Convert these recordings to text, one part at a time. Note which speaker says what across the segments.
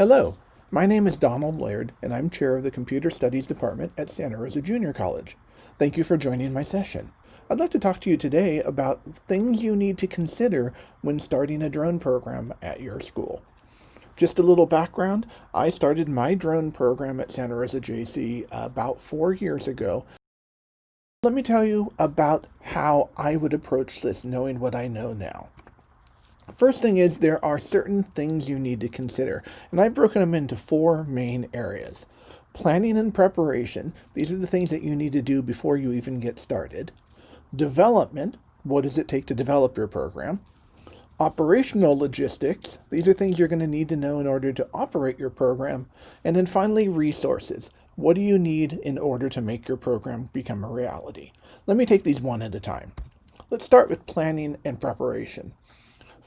Speaker 1: Hello, my name is Donald Laird, and I'm chair of the Computer Studies Department at Santa Rosa Junior College. Thank you for joining my session. I'd like to talk to you today about things you need to consider when starting a drone program at your school. Just a little background, I started my drone program at Santa Rosa JC about 4 years ago. Let me tell you about how I would approach this knowing what I know now. First thing is there are certain things you need to consider, and I've broken them into 4 main areas. Planning and preparation, these are the things that you need to do before you even get started. Development, what does it take to develop your program? Operational logistics, these are things you're going to need to know in order to operate your program. And then finally, resources. What do you need in order to make your program become a reality? Let me take these one at a time. Let's start with planning and preparation.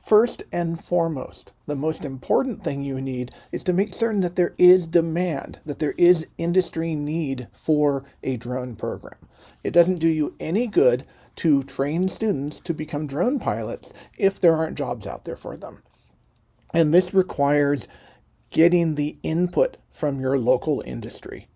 Speaker 1: First and foremost, the most important thing you need is to make certain that there is demand, that there is industry need for a drone program. It doesn't do you any good to train students to become drone pilots if there aren't jobs out there for them. And this requires getting the input from your local industry.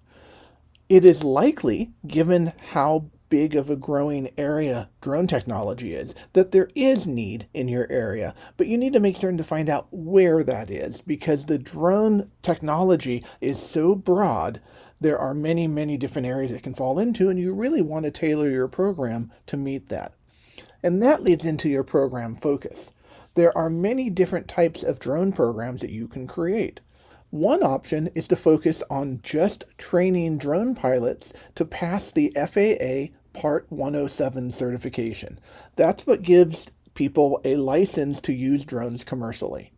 Speaker 1: It is likely, given how big of a growing area drone technology is, that there is need in your area, but you need to make certain to find out where that is, because the drone technology is so broad, there are many, many different areas it can fall into, and you really want to tailor your program to meet that. And that leads into your program focus. There are many different types of drone programs that you can create. One option is to focus on just training drone pilots to pass the FAA Part 107 certification. That's what gives people a license to use drones commercially.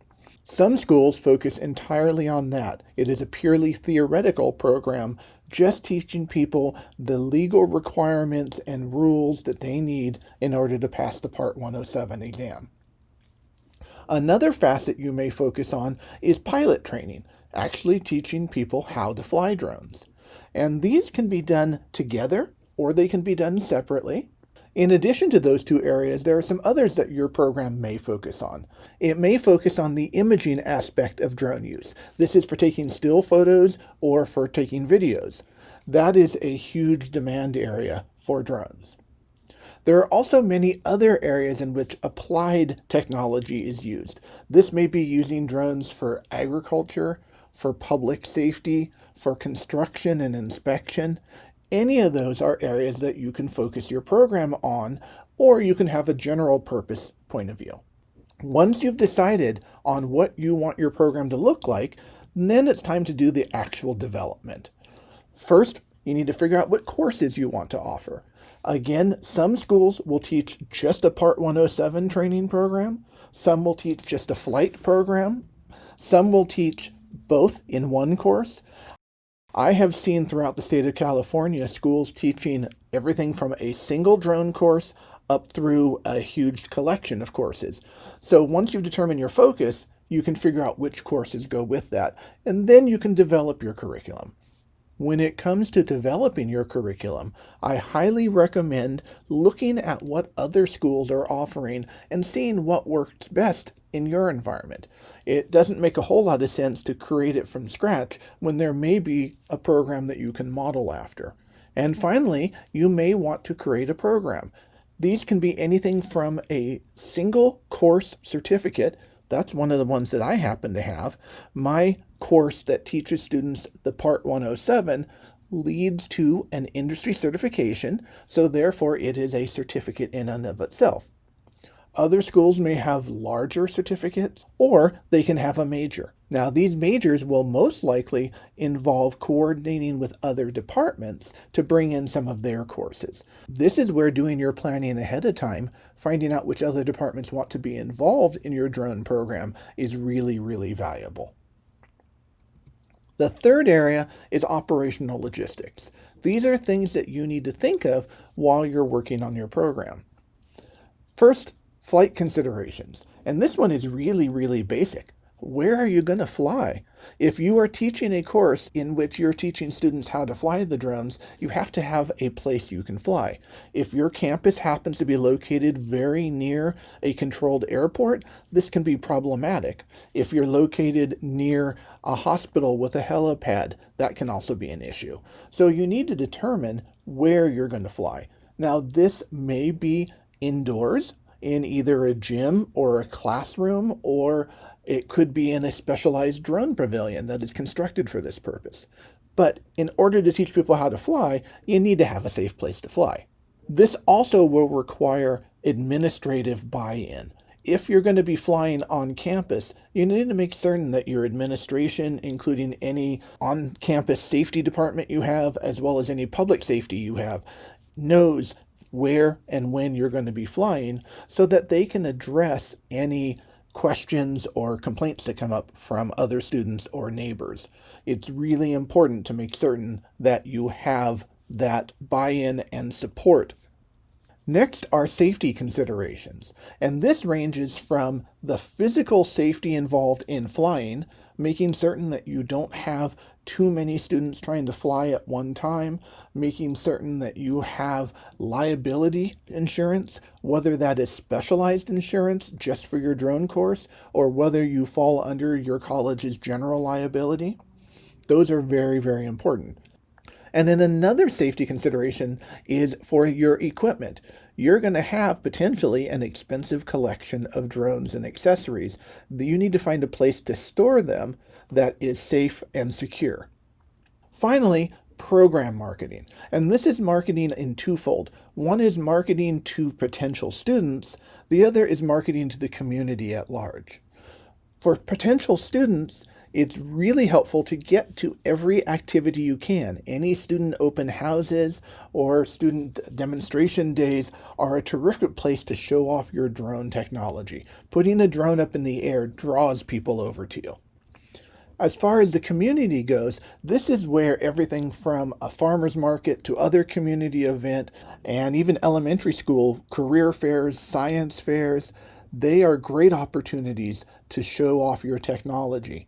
Speaker 1: Some schools focus entirely on that. It is a purely theoretical program, just teaching people the legal requirements and rules that they need in order to pass the Part 107 exam. Another facet you may focus on is pilot training, actually teaching people how to fly drones. And these can be done together or they can be done separately. In addition to those 2 areas, there are some others that your program may focus on. It may focus on the imaging aspect of drone use. This is for taking still photos or for taking videos. That is a huge demand area for drones. There are also many other areas in which applied technology is used. This may be using drones for agriculture, for public safety, for construction and inspection. Any of those are areas that you can focus your program on, or you can have a general purpose point of view. Once you've decided on what you want your program to look like, then it's time to do the actual development. First, you need to figure out what courses you want to offer. Again, some schools will teach just a Part 107 training program. Some will teach just a flight program. Some will teach both in one course. I have seen throughout the state of California schools teaching everything from a single drone course up through a huge collection of courses. So once you've determined your focus, you can figure out which courses go with that, and then you can develop your curriculum. When it comes to developing your curriculum, I highly recommend looking at what other schools are offering and seeing what works best in your environment. It doesn't make a whole lot of sense to create it from scratch when there may be a program that you can model after. And finally, you may want to create a program. These can be anything from a single course certificate. That's one of the ones that I happen to have. My course that teaches students the Part 107 leads to an industry certification, so therefore it is a certificate in and of itself. Other schools may have larger certificates, or they can have a major. Now, these majors will most likely involve coordinating with other departments to bring in some of their courses. This is where doing your planning ahead of time, finding out which other departments want to be involved in your drone program, is really, really valuable. The third area is operational logistics. These are things that you need to think of while you're working on your program. First, flight considerations. And this one is really, really basic. Where are you going to fly? If you are teaching a course in which you're teaching students how to fly the drones, you have to have a place you can fly. If your campus happens to be located very near a controlled airport, this can be problematic. If you're located near a hospital with a helipad, that can also be an issue. So you need to determine where you're going to fly. Now, this may be indoors in either a gym or a classroom, or it could be in a specialized drone pavilion that is constructed for this purpose. But in order to teach people how to fly, you need to have a safe place to fly. This also will require administrative buy-in. If you're going to be flying on campus, you need to make certain that your administration, including any on-campus safety department you have, as well as any public safety you have, knows where and when you're going to be flying so that they can address any questions or complaints that come up from other students or neighbors. It's really important to make certain that you have that buy-in and support. Next are safety considerations, and this ranges from the physical safety involved in flying, making certain that you don't have too many students trying to fly at one time, making certain that you have liability insurance, whether that is specialized insurance just for your drone course or whether you fall under your college's general liability. Those are very, very important. And then another safety consideration is for your equipment. You're going to have potentially an expensive collection of drones and accessories. You need to find a place to store them that is safe and secure. Finally, program marketing. And this is marketing in twofold. One is marketing to potential students. The other is marketing to the community at large. For potential students, it's really helpful to get to every activity you can. Any student open houses or student demonstration days are a terrific place to show off your drone technology. Putting a drone up in the air draws people over to you. As far as the community goes, this is where everything from a farmer's market to other community event and even elementary school career fairs, science fairs, they are great opportunities to show off your technology.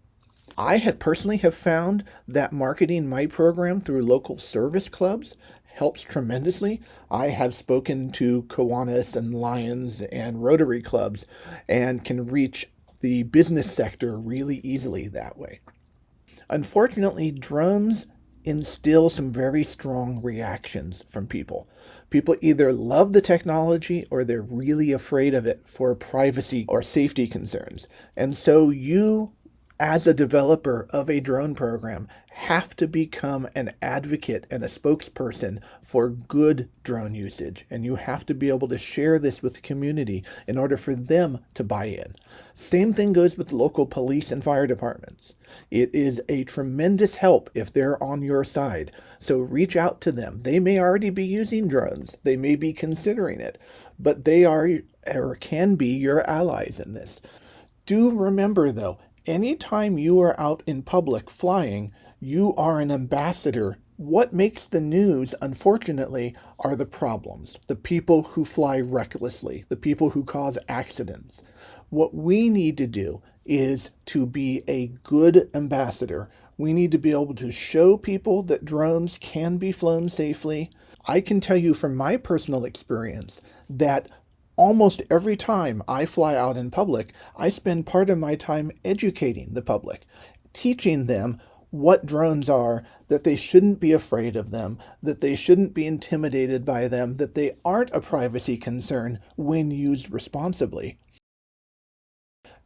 Speaker 1: I have personally found that marketing my program through local service clubs helps tremendously. I have spoken to Kiwanis and Lions and Rotary clubs and can reach the business sector really easily that way. Unfortunately, drones instill some very strong reactions from people. People either love the technology or they're really afraid of it for privacy or safety concerns. And so you, as a developer of a drone program, have to become an advocate and a spokesperson for good drone usage. And you have to be able to share this with the community in order for them to buy in. Same thing goes with local police and fire departments. It is a tremendous help if they're on your side. So reach out to them. They may already be using drones. They may be considering it, but they are or can be your allies in this. Do remember though, anytime you are out in public flying, you are an ambassador. What makes the news, unfortunately, are the problems, the people who fly recklessly, the people who cause accidents. What we need to do is to be a good ambassador. We need to be able to show people that drones can be flown safely. I can tell you from my personal experience that almost every time I fly out in public, I spend part of my time educating the public, teaching them what drones are, that they shouldn't be afraid of them, that they shouldn't be intimidated by them, that they aren't a privacy concern when used responsibly.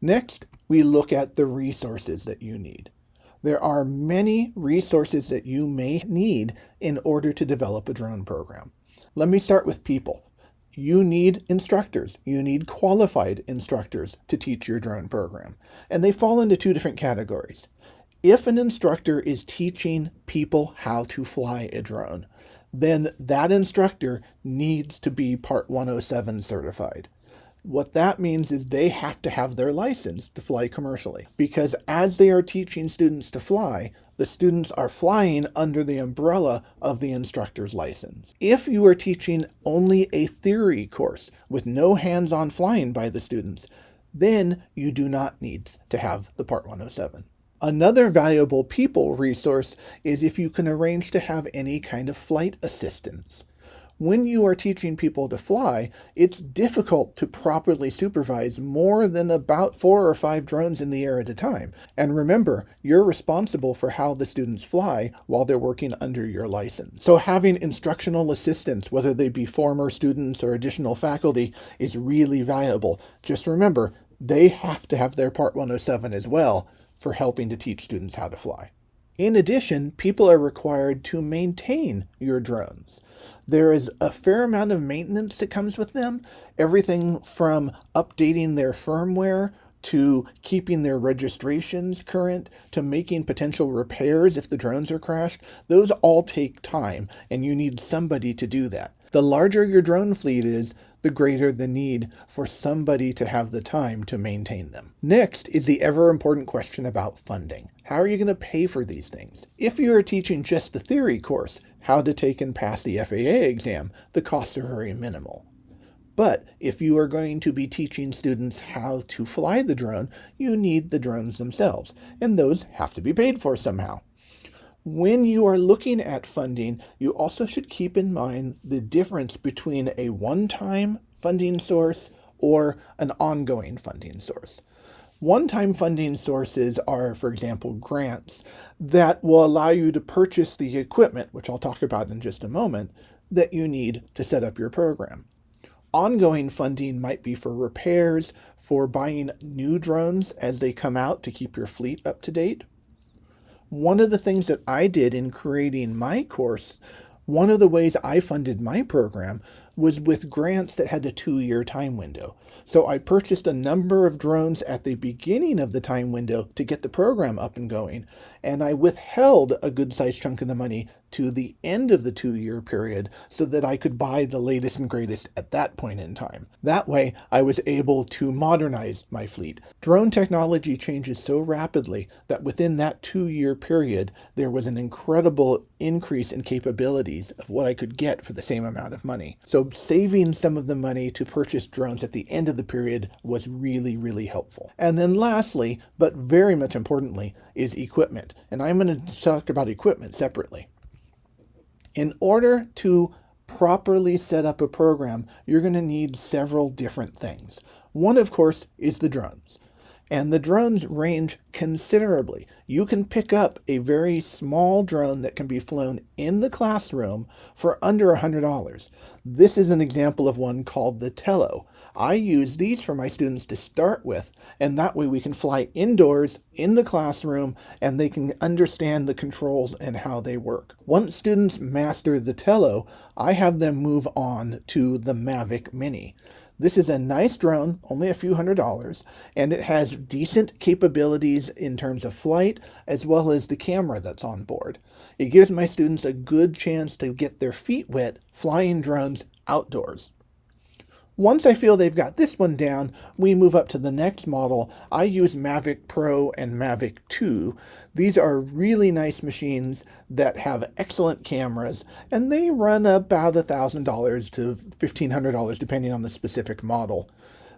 Speaker 1: Next, we look at the resources that you need. There are many resources that you may need in order to develop a drone program. Let me start with people. You need instructors. You need qualified instructors to teach your drone program. And they fall into two different categories. If an instructor is teaching people how to fly a drone, then that instructor needs to be Part 107 certified. What that means is they have to have their license to fly commercially, because as they are teaching students to fly, the students are flying under the umbrella of the instructor's license. If you are teaching only a theory course with no hands-on flying by the students, then you do not need to have the Part 107. Another valuable people resource is if you can arrange to have any kind of flight assistance. When you are teaching people to fly, it's difficult to properly supervise more than about 4 or 5 drones in the air at a time. And remember, you're responsible for how the students fly while they're working under your license. So having instructional assistants, whether they be former students or additional faculty, is really valuable. Just remember, they have to have their Part 107 as well for helping to teach students how to fly. In addition, people are required to maintain your drones. There is a fair amount of maintenance that comes with them, everything from updating their firmware to keeping their registrations current to making potential repairs if the drones are crashed. Those all take time, and you need somebody to do that. The larger your drone fleet is, the greater the need for somebody to have the time to maintain them. Next is the ever important question about funding. How are you going to pay for these things? If you are teaching just the theory course, how to take and pass the FAA exam, the costs are very minimal. But if you are going to be teaching students how to fly the drone, you need the drones themselves, and those have to be paid for somehow. When you are looking at funding, you also should keep in mind the difference between a one-time funding source or an ongoing funding source. One-time funding sources are, for example, grants that will allow you to purchase the equipment, which I'll talk about in just a moment, that you need to set up your program. Ongoing funding might be for repairs, for buying new drones as they come out to keep your fleet up to date. One of the things that I did in creating my course, one of the ways I funded my program was with grants that had a 2-year time window. So I purchased a number of drones at the beginning of the time window to get the program up and going, and I withheld a good-sized chunk of the money to the end of the 2-year period so that I could buy the latest and greatest at that point in time. That way, I was able to modernize my fleet. Drone technology changes so rapidly that within that 2-year period, there was an incredible increase in capabilities of what I could get for the same amount of money. So saving some of the money to purchase drones at the end of the period was really, really helpful. And then lastly, but very much importantly, is equipment. And I'm going to talk about equipment separately. In order to properly set up a program, you're going to need several different things. One, of course, is the drones. And the drones range considerably. You can pick up a very small drone that can be flown in the classroom for under $100. This is an example of one called the Tello. I use these for my students to start with, and that way we can fly indoors in the classroom and they can understand the controls and how they work. Once students master the Tello, I have them move on to the Mavic Mini. This is a nice drone, only a few $100s, and it has decent capabilities in terms of flight as well as the camera that's on board. It gives my students a good chance to get their feet wet flying drones outdoors. Once I feel they've got this one down, we move up to the next model. I use Mavic Pro and Mavic 2. These are really nice machines that have excellent cameras, and they run about $1,000 to $1,500 depending on the specific model.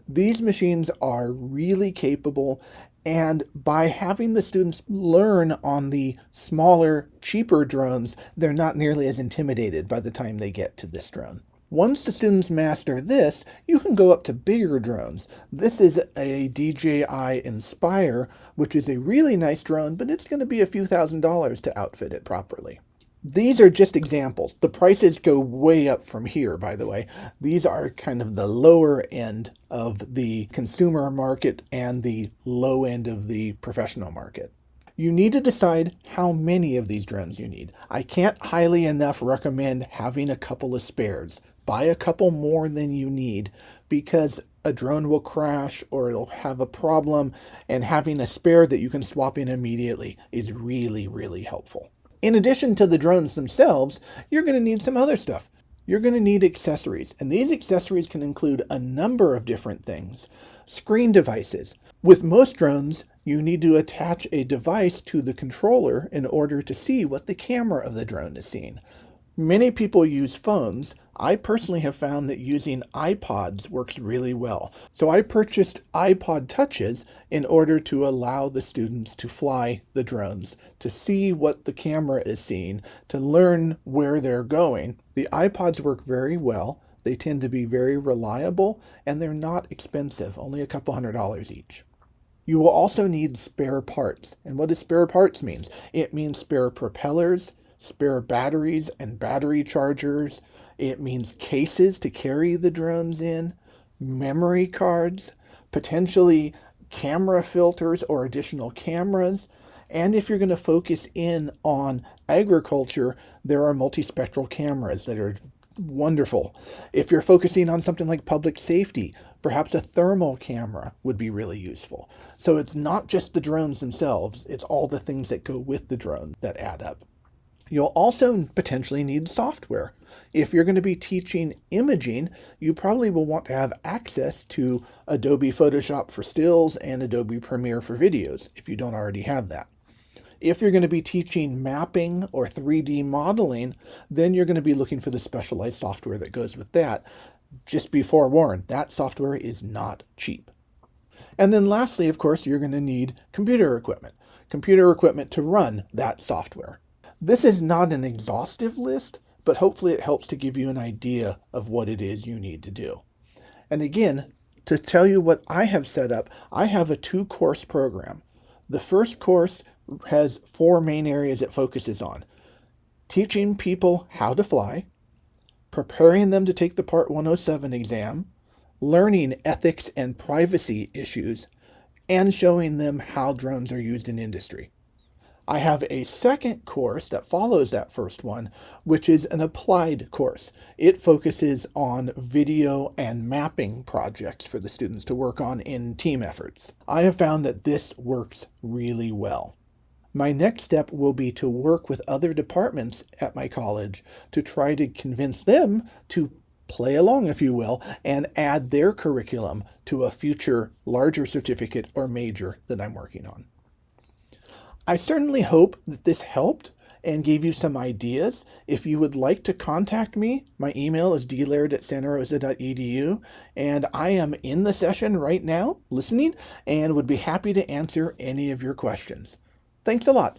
Speaker 1: These machines are really capable, and by having the students learn on the smaller, cheaper drones, they're not nearly as intimidated by the time they get to this drone. Once the students master this, you can go up to bigger drones. This is a DJI Inspire, which is a really nice drone, but it's going to be a few $1,000s to outfit it properly. These are just examples. The prices go way up from here, by the way. These are kind of the lower end of the consumer market and the low end of the professional market. You need to decide how many of these drones you need. I can't highly enough recommend having a couple of spares. Buy a couple more than you need because a drone will crash or it'll have a problem, and having a spare that you can swap in immediately is really, really helpful. In addition to the drones themselves, you're going to need some other stuff. You're going to need accessories, and these accessories can include a number of different things. Screen devices. With most drones, you need to attach a device to the controller in order to see what the camera of the drone is seeing. Many people use phones. I personally have found that using iPods works really well. So I purchased iPod Touches in order to allow the students to fly the drones, to see what the camera is seeing, to learn where they're going. The iPods work very well. They tend to be very reliable, and they're not expensive, only a couple $100 each. You will also need spare parts. And what does spare parts mean? It means spare propellers, spare batteries and battery chargers. It means cases to carry the drones in, memory cards, potentially camera filters or additional cameras. And if you're going to focus in on agriculture, there are multispectral cameras that are wonderful. If you're focusing on something like public safety, perhaps a thermal camera would be really useful. So it's not just the drones themselves, it's all the things that go with the drone that add up. You'll also potentially need software. If you're going to be teaching imaging, you probably will want to have access to Adobe Photoshop for stills and Adobe Premiere for videos, if you don't already have that. If you're going to be teaching mapping or 3D modeling, then you're going to be looking for the specialized software that goes with that. Just be forewarned, that software is not cheap. And then lastly, of course, you're going to need computer equipment to run that software. This is not an exhaustive list, but hopefully it helps to give you an idea of what it is you need to do. And again, to tell you what I have set up, I have a 2-course program. The first course has 4 main areas it focuses on: teaching people how to fly, preparing them to take the Part 107 exam, learning ethics and privacy issues, and showing them how drones are used in industry. I have a second course that follows that first one, which is an applied course. It focuses on video and mapping projects for the students to work on in team efforts. I have found that this works really well. My next step will be to work with other departments at my college to try to convince them to play along, if you will, and add their curriculum to a future larger certificate or major that I'm working on. I certainly hope that this helped and gave you some ideas. If you would like to contact me, my email is dlaird@santarosa.edu, and I am in the session right now listening and would be happy to answer any of your questions. Thanks a lot.